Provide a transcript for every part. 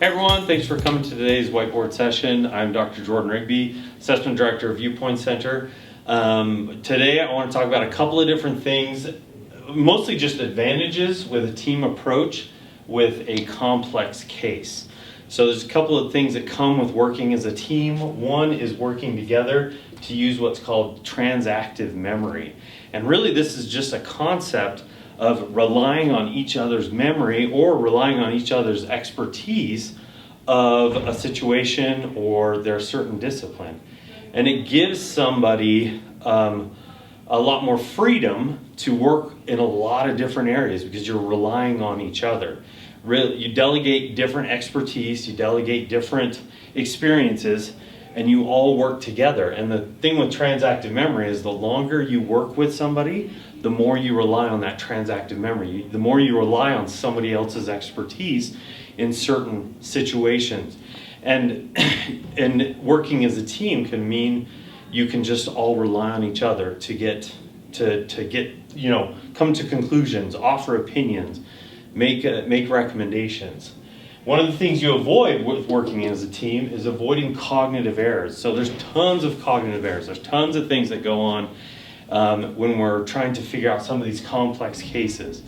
Hey everyone, thanks for coming to today's whiteboard session. I'm Dr. Jordan Rigby, Assessment Director of Viewpoint Center. Today I want to talk about a couple of different things, mostly just advantages with a team approach with a complex case. So there's a couple of things that come with working as a team. One is working together to use what's called transactive memory. And really this is just a concept of relying on each other's memory or relying on each other's expertise of a situation or their certain discipline. And it gives somebody a lot more freedom to work in a lot of different areas because you're relying on each other. You delegate different expertise, you delegate different experiences, and you all work together. And the thing with transactive memory is the longer you work with somebody, the more you rely on that transactive memory. The more you rely on somebody else's expertise in certain situations. And working as a team can mean you can just all rely on each other to get, come to conclusions, offer opinions, make recommendations. One of the things you avoid with working as a team is avoiding cognitive errors. So there's tons of cognitive errors. There's tons of things that go on when we're trying to figure out some of these complex cases.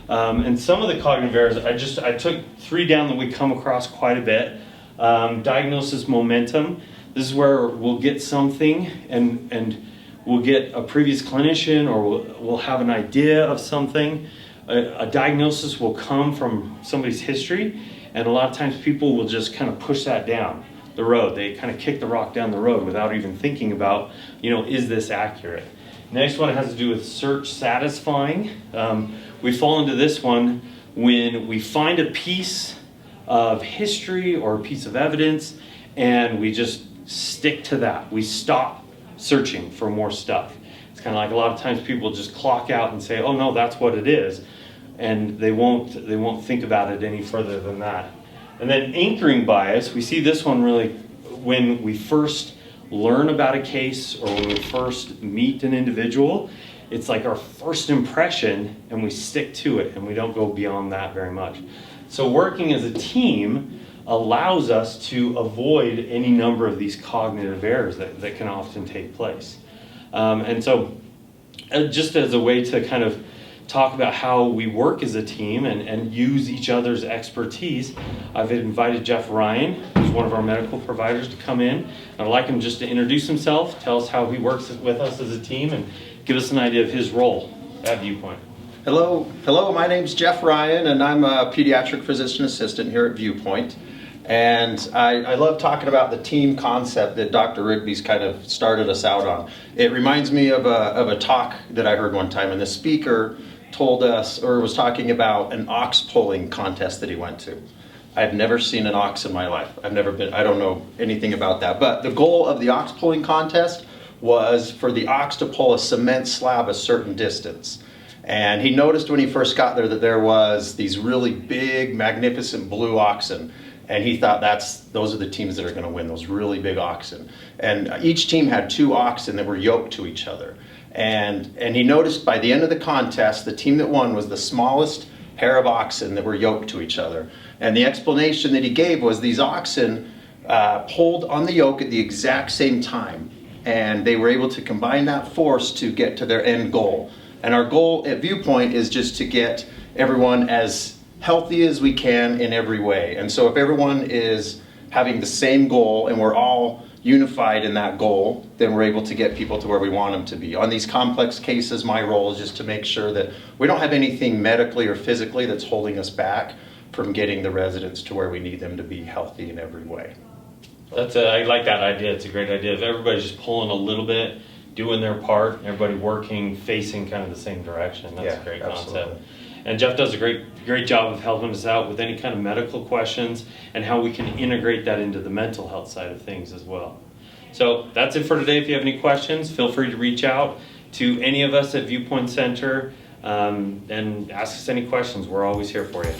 And some of the cognitive errors, I took 3 down that we come across quite a bit. Diagnosis momentum. This is where we'll get something and we'll get a previous clinician or we'll have an idea of something. A diagnosis will come from somebody's history. And a lot of times people will just kind of push that down the road. They kind of kick the rock down the road without even thinking about, is this accurate? Next one has to do with search satisfying. We fall into this one when we find a piece of history or a piece of evidence and we just stick to that. We stop searching for more stuff. It's kind of like a lot of times people just clock out and say, oh no, that's what it is. And they won't think about it any further than that. And then anchoring bias, we see this one really when we first learn about a case or when we first meet an individual. It's like our first impression and we stick to it and we don't go beyond that very much. So working as a team allows us to avoid any number of these cognitive errors that can often take place. And so just as a way to kind of talk about how we work as a team and use each other's expertise, I've invited Jeff Ryan, who's one of our medical providers, to come in. I'd like him just to introduce himself, tell us how he works with us as a team, and give us an idea of his role at Viewpoint. Hello, my name's Jeff Ryan, and I'm a pediatric physician assistant here at Viewpoint. And I love talking about the team concept that Dr. Rigby's kind of started us out on. It reminds me of a talk that I heard one time, and the speaker told us, or was talking about an ox pulling contest that he went to. I've never seen an ox in my life. I don't know anything about that. But the goal of the ox pulling contest was for the ox to pull a cement slab a certain distance. And he noticed when he first got there that there was these really big, magnificent blue oxen. And he thought those are the teams that are going to win, those really big oxen. And each team had 2 oxen that were yoked to each other. And he noticed by the end of the contest, the team that won was the smallest pair of oxen that were yoked to each other. And the explanation that he gave was these oxen pulled on the yoke at the exact same time. And they were able to combine that force to get to their end goal. And our goal at Viewpoint is just to get everyone as healthy as we can in every way. And so if everyone is having the same goal and we're all unified in that goal, then we're able to get people to where we want them to be. On these complex cases, my role is just to make sure that we don't have anything medically or physically that's holding us back from getting the residents to where we need them to be healthy in every way. I like that idea. It's a great idea. If everybody's just pulling a little bit, doing their part, everybody working, facing kind of the same direction. That's a great concept. And Jeff does a great job of helping us out with any kind of medical questions and how we can integrate that into the mental health side of things as well. So that's it for today. If you have any questions, feel free to reach out to any of us at Viewpoint Center and ask us any questions. We're always here for you.